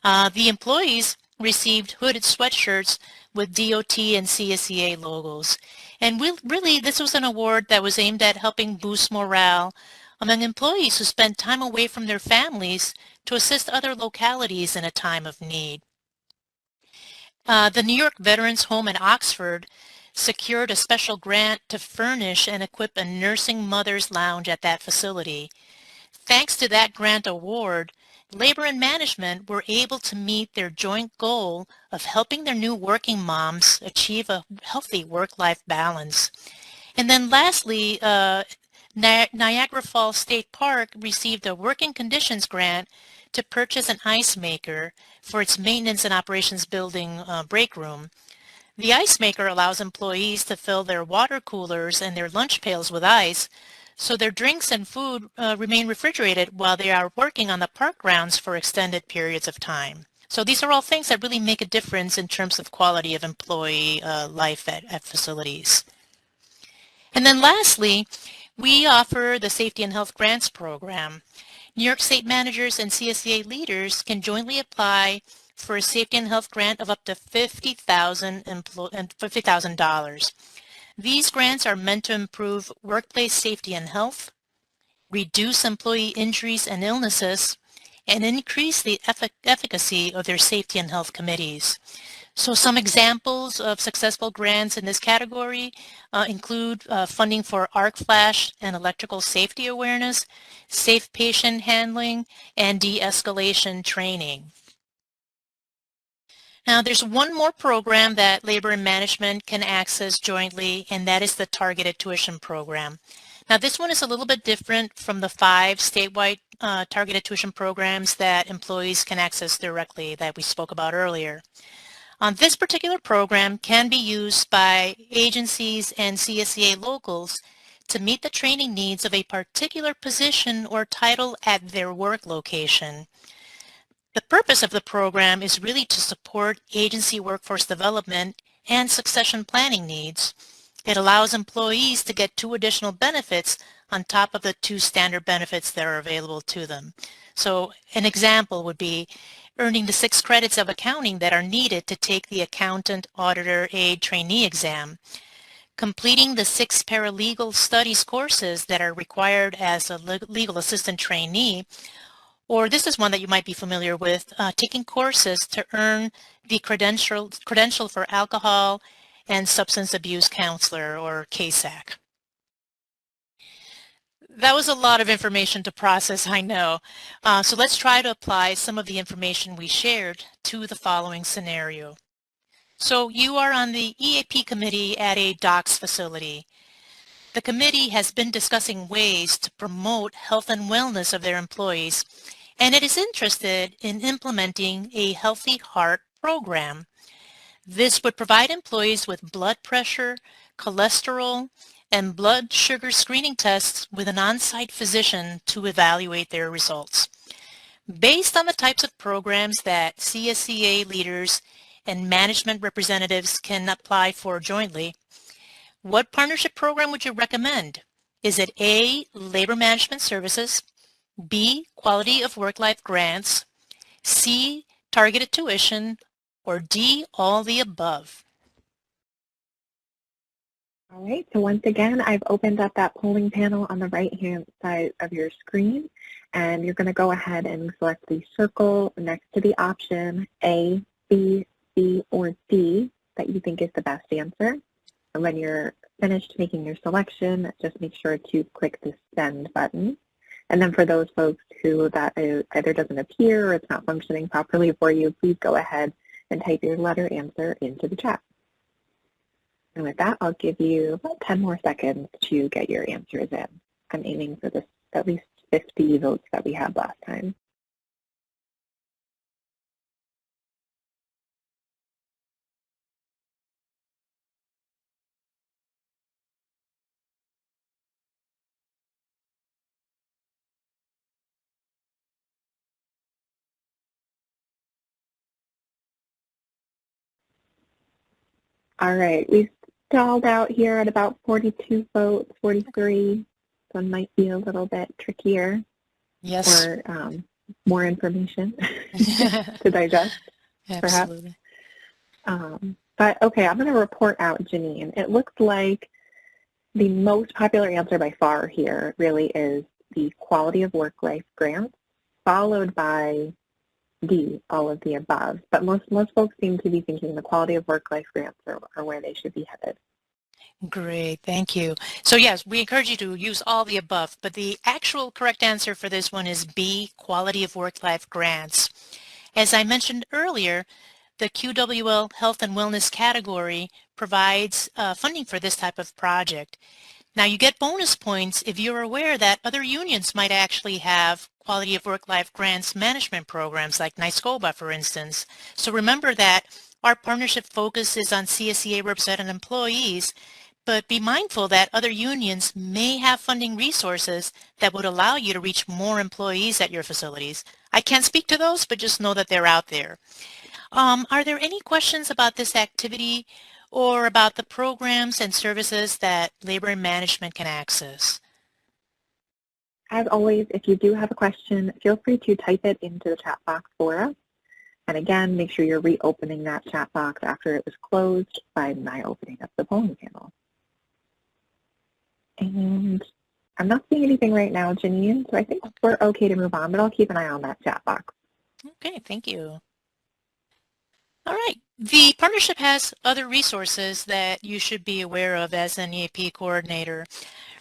The employees received hooded sweatshirts with DOT and CSEA logos. And really, this was an award that was aimed at helping boost morale among employees who spent time away from their families to assist other localities in a time of need. The New York Veterans Home in Oxford secured a special grant to furnish and equip a nursing mother's lounge at that facility. Thanks to that grant award, labor and management were able to meet their joint goal of helping their new working moms achieve a healthy work-life balance. And then lastly, Niagara Falls State Park received a working conditions grant to purchase an ice maker for its maintenance and operations building break room. The ice maker allows employees to fill their water coolers and their lunch pails with ice, so their drinks and food remain refrigerated while they are working on the park grounds for extended periods of time. So these are all things that really make a difference in terms of quality of employee life at facilities. And then lastly, we offer the Safety and Health Grants Program. New York State managers and CSEA leaders can jointly apply for a safety and health grant of up to $50,000. These grants are meant to improve workplace safety and health, reduce employee injuries and illnesses, and increase the efficacy of their safety and health committees. So some examples of successful grants in this category include funding for arc flash and electrical safety awareness, safe patient handling, and de-escalation training. Now, there's one more program that labor and management can access jointly, and that is the Targeted Tuition Program. Now, this one is a little bit different from the 5 statewide targeted tuition programs that employees can access directly that we spoke about earlier. This particular program can be used by agencies and CSEA locals to meet the training needs of a particular position or title at their work location. The purpose of the program is really to support agency workforce development and succession planning needs. It allows employees to get 2 additional benefits on top of the 2 standard benefits that are available to them. So an example would be earning the 6 credits of accounting that are needed to take the accountant, auditor, aide, trainee exam, completing the 6 paralegal studies courses that are required as a legal assistant trainee, or this is one that you might be familiar with, taking courses to earn the credential for alcohol and substance abuse counselor, or CASAC. That was a lot of information to process, I know. So let's try to apply some of the information we shared to the following scenario. So you are on the EAP committee at a docks facility. The committee has been discussing ways to promote health and wellness of their employees, and it is interested in implementing a healthy heart program. This would provide employees with blood pressure, cholesterol, and blood sugar screening tests with an on-site physician to evaluate their results. Based on the types of programs that CSEA leaders and management representatives can apply for jointly, what partnership program would you recommend? Is it A, labor management services, B, quality of work-life grants, C, targeted tuition, or D, all the above? All right, so once again, I've opened up that polling panel on the right-hand side of your screen, and you're going to go ahead and select the circle next to the option A, B, C, or D that you think is the best answer. And when you're finished making your selection, just make sure to click the send button. And then for those folks who that either doesn't appear or it's not functioning properly for you, please go ahead and type your letter answer into the chat. And with that, I'll give you about 10 more seconds to get your answers in. I'm aiming for this at least 50 votes that we had last time. All right, we stalled out here at about 42 votes, 43. So it might be a little bit trickier. Yes. Or more information to digest, perhaps. Absolutely. But okay, I'm going to report out Janine. It looks like the most popular answer by far here really is the quality of work-life grants, followed by D, all of the above. But most folks seem to be thinking the quality of work-life grants are where they should be headed. Great, thank you. So yes, we encourage you to use all the above, but the actual correct answer for this one is B, quality of work-life grants. As I mentioned earlier, the QWL Health and Wellness category provides funding for this type of project. Now you get bonus points if you're aware that other unions might actually have quality of work-life grants management programs like NYSCOBA, for instance. So remember that our partnership focuses on CSEA-represented employees, but be mindful that other unions may have funding resources that would allow you to reach more employees at your facilities. I can't speak to those, but just know that they're out there. Are there any questions about this activity or about the programs and services that labor and management can access? As always, if you do have a question, feel free to type it into the chat box for us. And again, make sure you're reopening that chat box after it was closed by my opening up the polling panel. And I'm not seeing anything right now, Janine, so I think we're okay to move on, but I'll keep an eye on that chat box. Okay, thank you. All right, the partnership has other resources that you should be aware of as an EAP coordinator.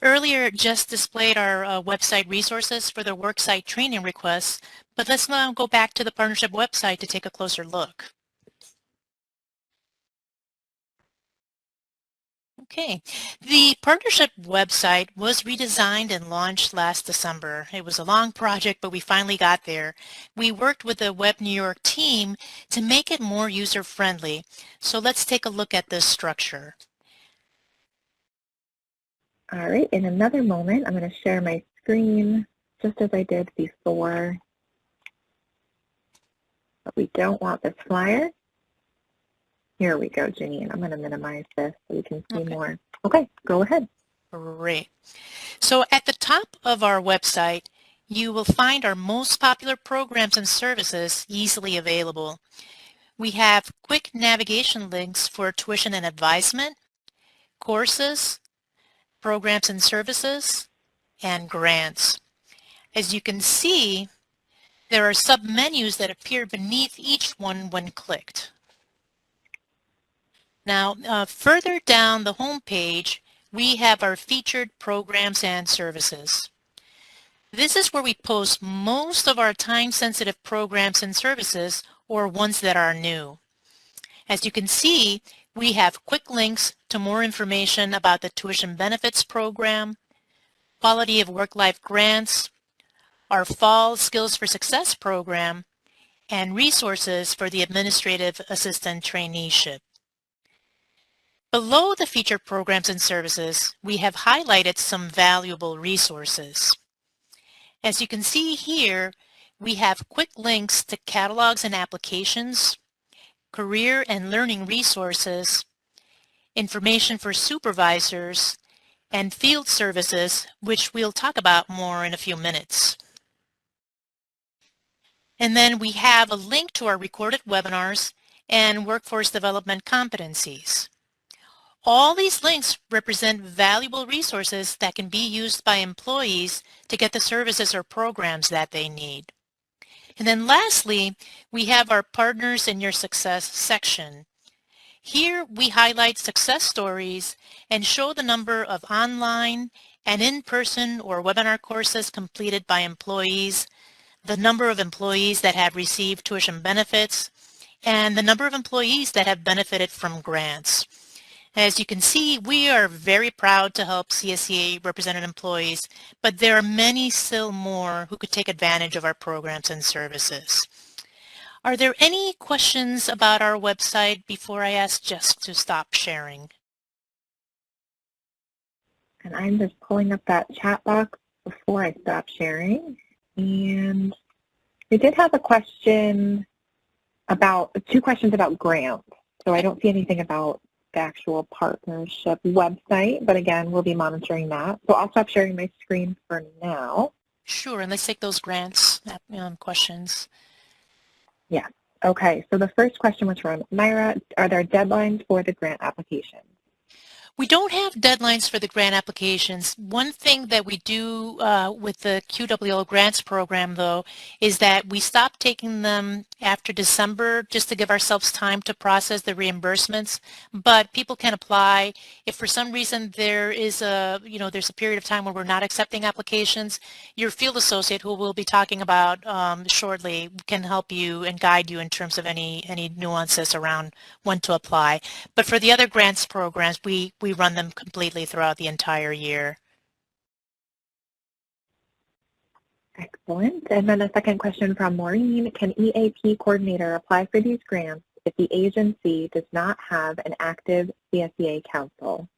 Earlier, Jess displayed our website resources for the worksite training requests, but let's now go back to the partnership website to take a closer look. Okay, the partnership website was redesigned and launched last December. It was a long project, but we finally got there. We worked with the Web New York team to make it more user-friendly. So let's take a look at this structure. All right, in another moment, I'm going to share my screen just as I did before. But we don't want this flyer. Here we go, Janine. I'm going to minimize this so we can see more. Okay, go ahead. Great. So at the top of our website, you will find our most popular programs and services easily available. We have quick navigation links for tuition and advisement, courses, programs and services, and grants. As you can see, there are sub-menus that appear beneath each one when clicked. Now, further down the home page, we have our featured programs and services. This is where we post most of our time-sensitive programs and services, or ones that are new. As you can see, we have quick links to more information about the Tuition Benefits Program, Quality of Work-Life Grants, our Fall Skills for Success program, and resources for the Administrative Assistant Traineeship. Below the featured programs and services, we have highlighted some valuable resources. As you can see here, we have quick links to catalogs and applications, career and learning resources, information for supervisors, and field services, which we'll talk about more in a few minutes. And then we have a link to our recorded webinars and workforce development competencies. All these links represent valuable resources that can be used by employees to get the services or programs that they need. And then lastly, we have our Partners in Your Success section. Here we highlight success stories and show the number of online and in-person or webinar courses completed by employees, the number of employees that have received tuition benefits, and the number of employees that have benefited from grants. As you can see, we are very proud to help CSEA-represented employees, but there are many still more who could take advantage of our programs and services. Are there any questions about our website before I ask Jess to stop sharing? And I'm just pulling up that chat box before I stop sharing. And we did have a question about, 2 questions about grants. So I don't see anything about the actual partnership website, but again, we'll be monitoring that. So I'll stop sharing my screen for now. Sure, and let's take those grants questions. Yeah. Okay, so the first question was from Myra. Are there deadlines for the grant application? We don't have deadlines for the grant applications. One thing that we do with the QWL grants program, though, is that we stop taking them after December just to give ourselves time to process the reimbursements. But people can apply. If for some reason there is there's a period of time where we're not accepting applications, your field associate, who we'll be talking about shortly, can help you and guide you in terms of any nuances around when to apply. But for the other grants programs, we run them completely throughout the entire year. Excellent. And then a second question from Maureen. Can EAP coordinator apply for these grants if the agency does not have an active CSEA council?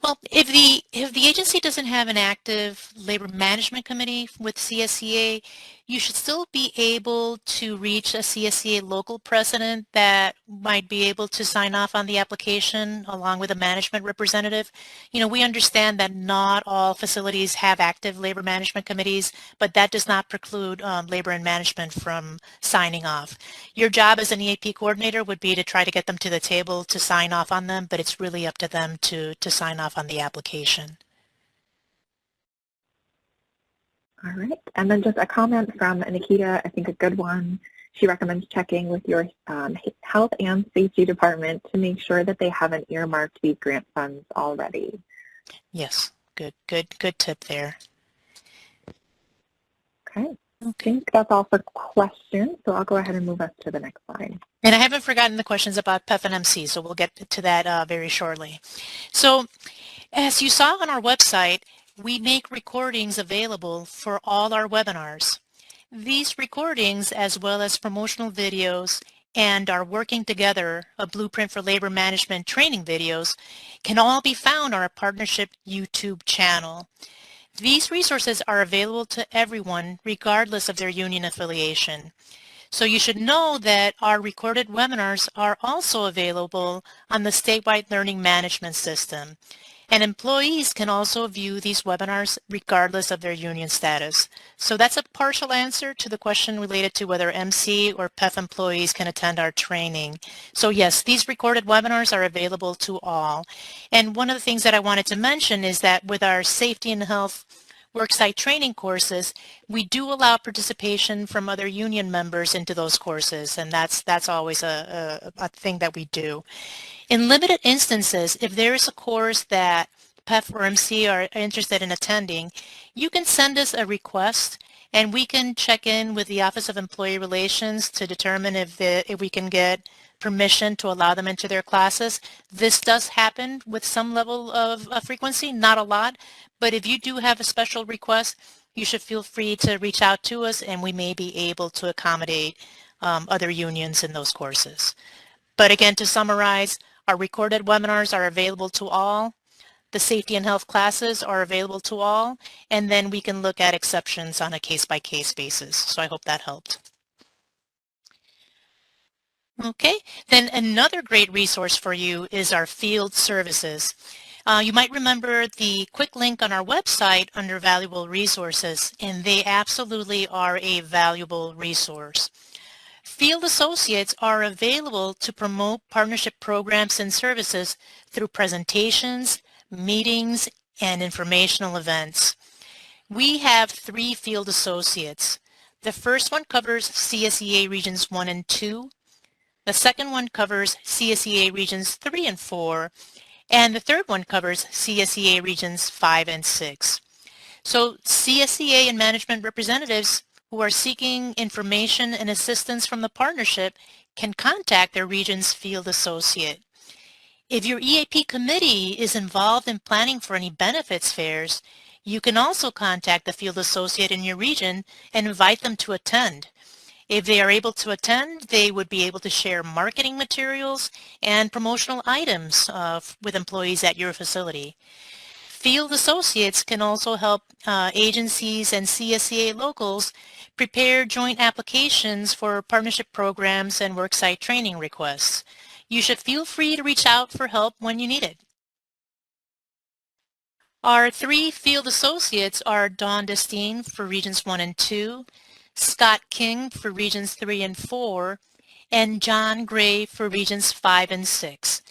Well, if the agency doesn't have an active labor management committee with CSEA, you should still be able to reach a CSEA local president that might be able to sign off on the application along with a management representative. You know, we understand that not all facilities have active labor management committees, but that does not preclude labor and management from signing off. Your job as an EAP coordinator would be to try to get them to the table to sign off on them, but it's really up to them to sign off on the application. All right, and then just a comment from Nikita, I think a good one. She recommends checking with your health and safety department to make sure that they haven't earmarked these grant funds already. Yes, good tip there. Okay, I think that's all for questions, so I'll go ahead and move us to the next slide. And I haven't forgotten the questions about PEF and MC, so we'll get to that very shortly. So as you saw on our website, we make recordings available for all our webinars. These recordings, as well as promotional videos and our Working Together, a Blueprint for Labor Management training videos, can all be found on our partnership YouTube channel. These resources are available to everyone regardless of their union affiliation. So you should know that our recorded webinars are also available on the statewide learning management system. And employees can also view these webinars regardless of their union status. So that's a partial answer to the question related to whether MC or PEF employees can attend our training. So yes, these recorded webinars are available to all. And one of the things that I wanted to mention is that with our safety and health worksite training courses, we do allow participation from other union members into those courses, and that's always a thing that we do. In limited instances, if there is a course that PEF or MC are interested in attending, you can send us a request and we can check in with the Office of Employee Relations to determine if we can get permission to allow them into their classes. This does happen with some level of frequency, not a lot, but if you do have a special request, you should feel free to reach out to us and we may be able to accommodate other unions in those courses. But again, to summarize, our recorded webinars are available to all. The safety and health classes are available to all, and then we can look at exceptions on a case-by-case basis. So I hope that helped. Okay, then another great resource for you is our field services. You might remember the quick link on our website under valuable resources, and they absolutely are a valuable resource. Field associates are available to promote partnership programs and services through presentations, meetings, and informational events. We have 3 field associates. The first one covers CSEA Regions 1 and 2. The second one covers CSEA Regions 3 and 4. And the third one covers CSEA Regions 5 and 6. So CSEA and management representatives who are seeking information and assistance from the partnership can contact their region's field associate. If your EAP committee is involved in planning for any benefits fairs, you can also contact the field associate in your region and invite them to attend. If they are able to attend, they would be able to share marketing materials and promotional items with employees at your facility. Field associates can also help agencies and CSEA locals prepare joint applications for partnership programs and worksite training requests. You should feel free to reach out for help when you need it. Our 3 field associates are Dawn Destine for Regions 1 and 2, Scott King for Regions 3 and 4, and John Gray for Regions 5 and 6.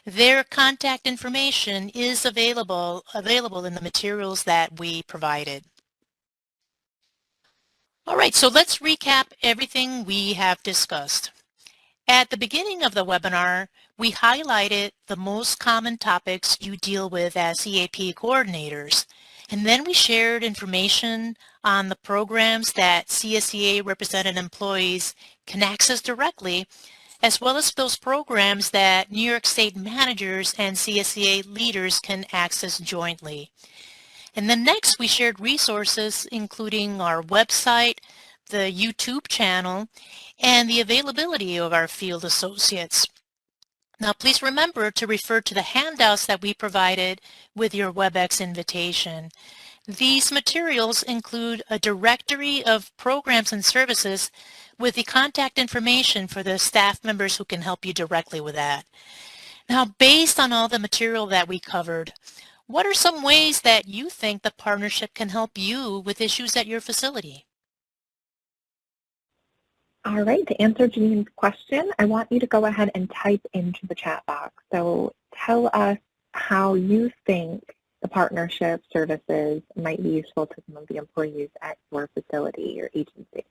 Their contact information is available in the materials that we provided. All right, so let's recap everything we have discussed. At the beginning of the webinar, we highlighted the most common topics you deal with as EAP coordinators, and then we shared information on the programs that CSEA-represented employees can access directly, as well as those programs that New York State managers and CSEA leaders can access jointly. And then next we shared resources including our website, the YouTube channel, and the availability of our field associates. Now please remember to refer to the handouts that we provided with your WebEx invitation. These materials include a directory of programs and services with the contact information for the staff members who can help you directly with that. Now, based on all the material that we covered, what are some ways that you think the partnership can help you with issues at your facility? All right, to answer Janine's question, I want you to go ahead and type into the chat box. So tell us how you think the partnership services might be useful to some of the employees at your facility or agency.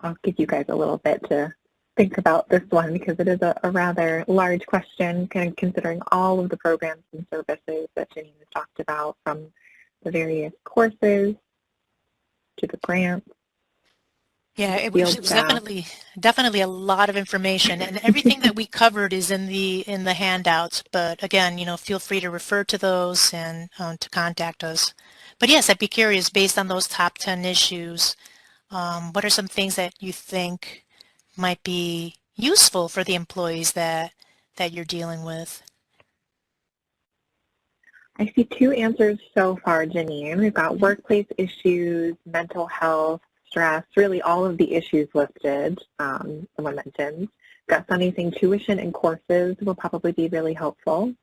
I'll give you guys a little bit to think about this one because it is a rather large question, kind of considering all of the programs and services that Janine has talked about, from the various courses to the grants. Yeah, it was definitely a lot of information, and everything that we covered is in the handouts. But again, feel free to refer to those and to contact us. But yes, I'd be curious, based on those top 10 issues, what are some things that you think might be useful for the employees that you're dealing with? I see 2 answers so far, Janine. We've got workplace issues, mental health, stress, really all of the issues listed, someone mentioned. Got Sunny saying tuition and courses will probably be really helpful.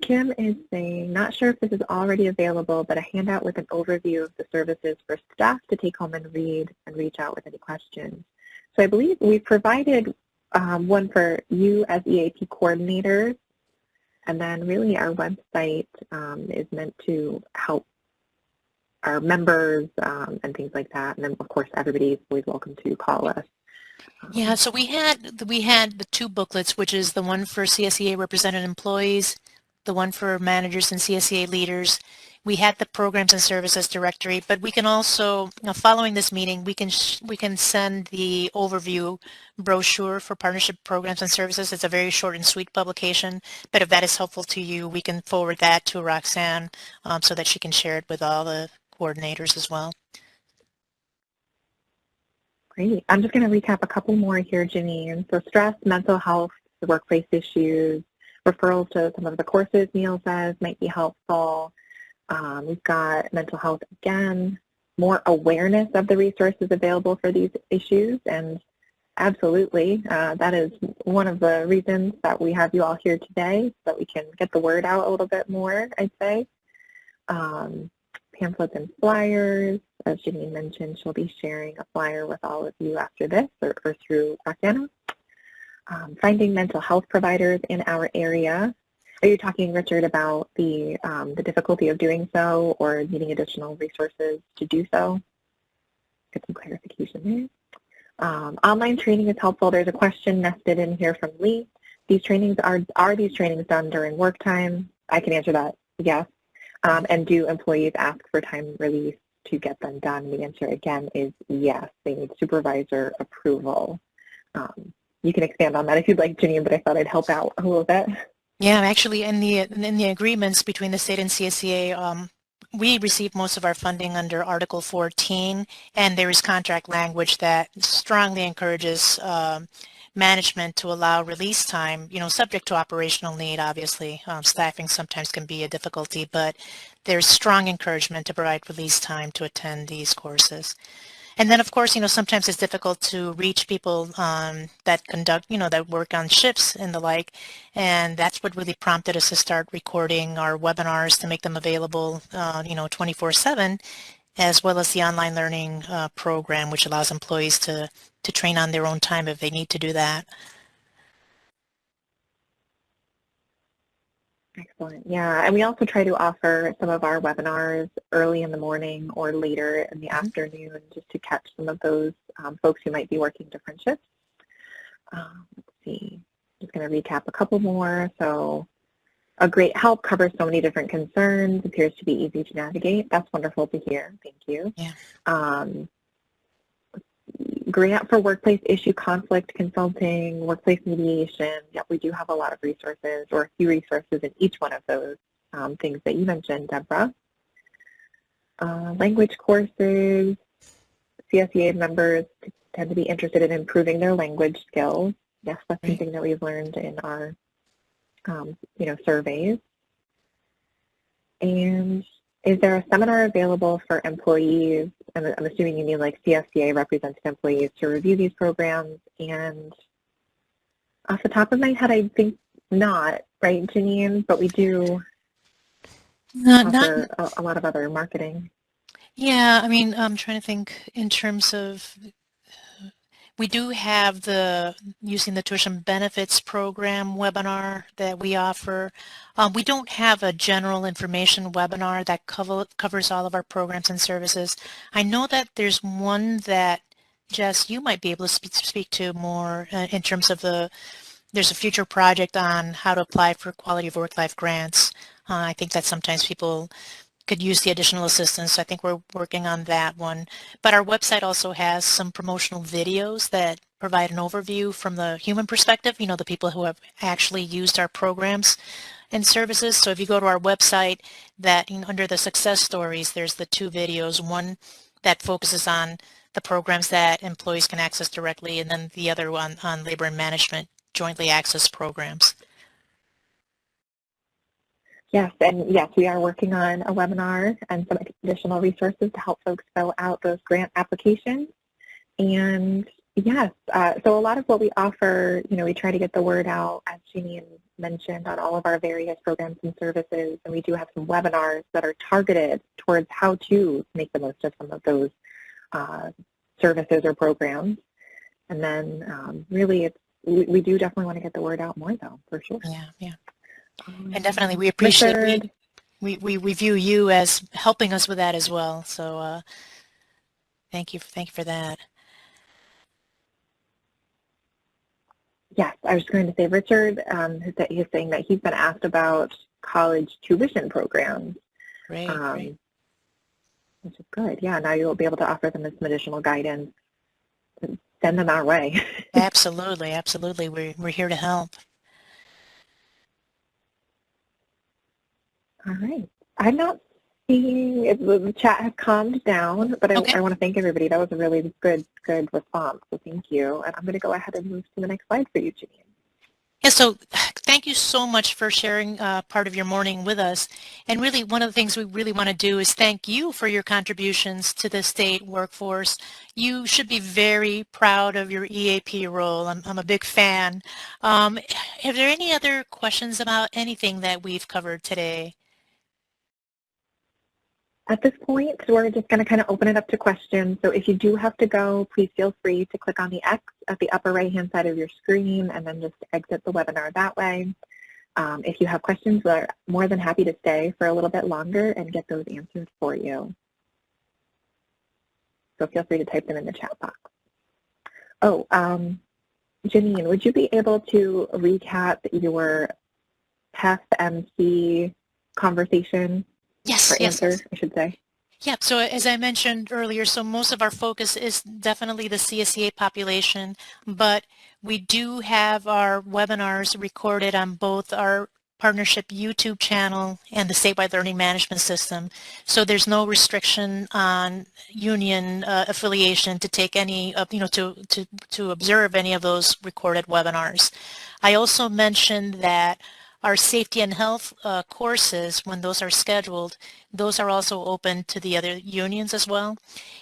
Kim is saying, not sure if this is already available, but a handout with an overview of the services for staff to take home and read and reach out with any questions. So I believe we provided one for you as EAP coordinators, and then really our website is meant to help our members and things like that. And then of course everybody is always welcome to call us. Yeah, so we had the 2 booklets, which is the one for CSEA represented employees, the one for managers and CSEA leaders. We had the programs and services directory, but we can also, following this meeting, we can send the overview brochure for partnership programs and services. It's a very short and sweet publication, but if that is helpful to you, we can forward that to Roxanne so that she can share it with all the coordinators as well. Great. I'm just going to recap a couple more here, Janine. So stress, mental health, the workplace issues, referrals to some of the courses Neil says might be helpful. We've got mental health again, more awareness of the resources available for these issues, and absolutely, that is one of the reasons that we have you all here today, so that we can get the word out a little bit more, I'd say. Pamphlets and flyers, as Janine mentioned, she'll be sharing a flyer with all of you after this or through Roxana. Finding mental health providers in our area. Are you talking, Richard, about the difficulty of doing so or needing additional resources to do so? get some clarification there. Online training is helpful. There's a question nested in here from Lee. These trainings are these trainings done during work time? I can answer that, yes. And do employees ask for time release to get them done? The answer again is yes. They need supervisor approval. You can expand on that if you'd like, Janine, but I thought I'd help out a little bit. Yeah, actually, in the agreements between the state and CSEA, we receive most of our funding under Article 14, and there is contract language that strongly encourages management to allow release time, subject to operational need, obviously. Staffing sometimes can be a difficulty, but there's strong encouragement to provide release time to attend these courses. And then, of course, sometimes it's difficult to reach people that conduct, that work on shifts and the like. And that's what really prompted us to start recording our webinars to make them available, 24/7, as well as the online learning program, which allows employees to train on their own time if they need to do that. Excellent. Yeah, and we also try to offer some of our webinars early in the morning or later in the afternoon, just to catch some of those folks who might be working different shifts. Let's see, just going to recap a couple more. So a great help covers so many different concerns, appears to be easy to navigate. That's wonderful to hear. Thank you. Yeah. Grant for workplace issue conflict consulting, workplace mediation. Yep, we do have a lot of resources, or a few resources in each one of those things that you mentioned, Deborah. Language courses. CSEA members tend to be interested in improving their language skills. Yes, that's something that we've learned in our surveys. And is there a seminar available for employees? I'm assuming you mean like CSEA-represented employees to review these programs. And off the top of my head, I think not, right, Janine? But we do offer a lot of other marketing. Yeah, I mean, I'm trying to think in terms of, we do have the using the tuition benefits program webinar that we offer. We don't have a general information webinar that covers all of our programs and services. I know that there's one that, Jess, you might be able to speak to more in terms of there's a future project on how to apply for quality of work-life grants. I think that sometimes people could use the additional assistance. I think we're working on that one. But our website also has some promotional videos that provide an overview from the human perspective, the people who have actually used our programs and services. So if you go to our website, that under the success stories, there's the two videos, one that focuses on the programs that employees can access directly, and then the other one on labor and management jointly access programs. Yes, and yes, we are working on a webinar and some additional resources to help folks fill out those grant applications. And yes, so a lot of what we offer, we try to get the word out, as Janine mentioned, on all of our various programs and services. And we do have some webinars that are targeted towards how to make the most of some of those services or programs. And then really, we do definitely want to get the word out more, though, for sure. Yeah. And definitely, we appreciate we view you as helping us with that as well. So thank you for that. Yes, I was going to say, Richard, he's saying that he's been asked about college tuition programs. Great. Which is good. Yeah, now you'll be able to offer them some additional guidance and send them our way. Absolutely. We're here to help. All right. I'm not seeing if the chat has calmed down, but Okay. I want to thank everybody. That was a really good response, so thank you. And I'm going to go ahead and move to the next slide for you, Janine. Yeah, so thank you so much for sharing part of your morning with us. And really, one of the things we really want to do is thank you for your contributions to the state workforce. You should be very proud of your EAP role. I'm a big fan. Are there any other questions about anything that we've covered today? At this point, we're just going to kind of open it up to questions. So if you do have to go, please feel free to click on the X at the upper right-hand side of your screen and then just exit the webinar that way. If you have questions, we're more than happy to stay for a little bit longer and get those answered for you. so feel free to type them in the chat box. Oh, Janine, would you be able to recap your past MC conversation? Yes, or answer, I should say? Yep. So as I mentioned earlier, so most of our focus is definitely the CSEA population, but we do have our webinars recorded on both our partnership YouTube channel and the statewide learning management system. So there's no restriction on union affiliation to take any of, to observe any of those recorded webinars. I also mentioned that our safety and health courses, when those are scheduled, those are also open to the other unions as well.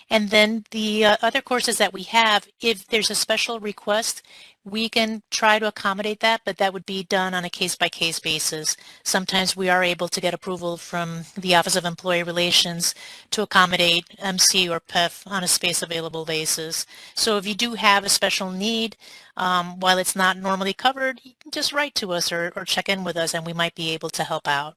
And then the other courses that we have, if there's a special request, we can try to accommodate that, but that would be done on a case-by-case basis. Sometimes we are able to get approval from the Office of Employee Relations to accommodate MC or PEF on a space available basis. So if you do have a special need, while it's not normally covered, you can just write to us or check in with us and we might be able to help out.